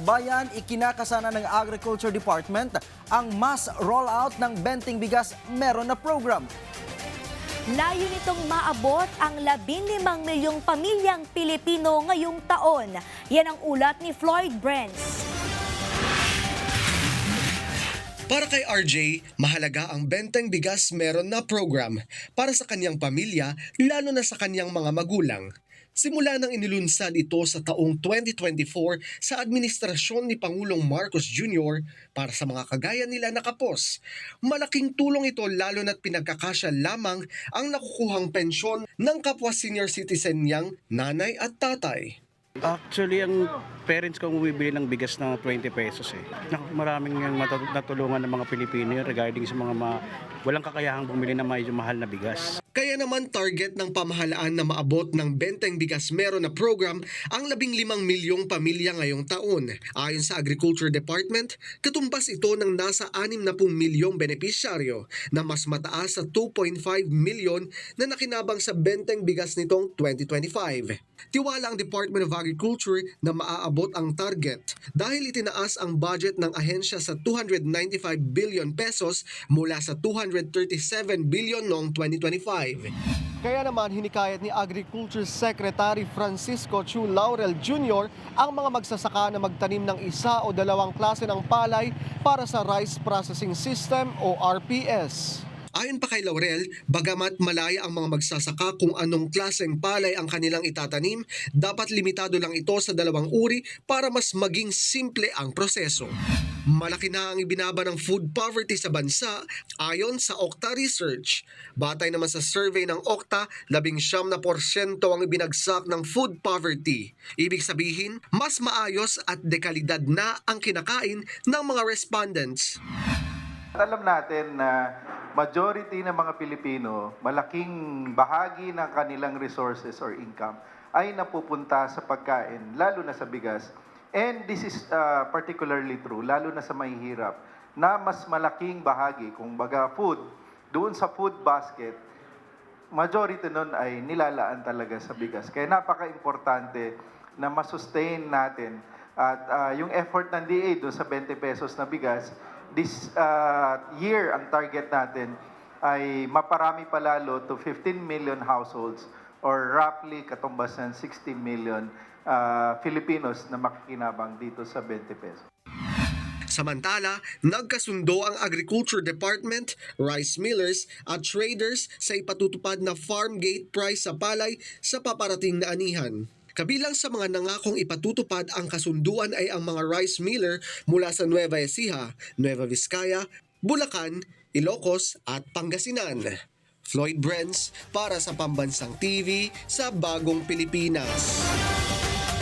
Bayan, ikinakasana ng Agriculture Department ang mass rollout ng Benting Bigas Meron na program. Layo nitong maabot ang 15 milyong pamilyang Pilipino ngayong taon. Yan ang ulat ni Floyd Brents. Para kay RJ, mahalaga ang Benteng Bigas Meron na program para sa kanyang pamilya, lalo na sa kanyang mga magulang. Simula nang inilunsad ito sa taong 2024 sa administrasyon ni Pangulong Marcos Jr. para sa mga kagaya nila na kapos. Malaking tulong ito lalo na't pinagkakasya lamang ang nakukuhang pensyon ng kapwa senior citizen niyang nanay at tatay. Actually, ang parents ko bumibili ng bigas na 20 pesos eh. Maraming yung natulungan ng mga Pilipino regarding sa mga walang kakayahang bumili ng medyo mahal na bigas. Kaya naman target ng pamahalaan na maabot ng Benteng Bigas Meron na program ang 15 milyong pamilya ngayong taon. Ayon sa Agriculture Department, katumbas ito ng nasa 60 milyong benepisyaryo na mas mataas sa 2.5 milyon na nakinabang sa Benteng Bigas nitong 2025. Tiwala ang Department of Agriculture na maaabot ang target dahil itinaas ang budget ng ahensya sa 295 billion pesos mula sa 237 billion noong 2025. Kaya naman hinikayat ni Agriculture Secretary Francisco Chu Laurel Jr. ang mga magsasaka na magtanim ng isa o dalawang klase ng palay para sa Rice Processing System o RPS. Ayon pa kay Laurel, bagamat malaya ang mga magsasaka kung anong klaseng palay ang kanilang itatanim, dapat limitado lang ito sa dalawang uri para mas maging simple ang proseso. Malaki na ang ibinaba ng food poverty sa bansa ayon sa Okta Research. Batay naman sa survey ng Okta, 19% ang ibinagsak ng food poverty. Ibig sabihin, mas maayos at dekalidad na ang kinakain ng mga respondents. Alam natin na majority ng mga Pilipino, malaking bahagi ng kanilang resources or income ay napupunta sa pagkain, lalo na sa bigas. And this is particularly true, lalo na sa mahihirap, na mas malaking bahagi, kung baga food, doon sa food basket, majority nun ay nilalaan talaga sa bigas. Kaya napaka-importante na masustain natin at yung effort ng DA doon sa 20 pesos na bigas, this year, ang target natin ay maparami palalo to 15 million households or roughly katumbas ng 60 million Filipinos na makikinabang dito sa 20 pesos. Samantala, nagkasundo ang Agriculture Department, rice millers at traders sa ipatutupad na farm gate price sa palay sa paparating na anihan. Kabilang sa mga nangakong ipatutupad ang kasunduan ay ang mga rice miller mula sa Nueva Ecija, Nueva Vizcaya, Bulacan, Ilocos at Pangasinan. Floyd Brents para sa Pambansang TV sa Bagong Pilipinas.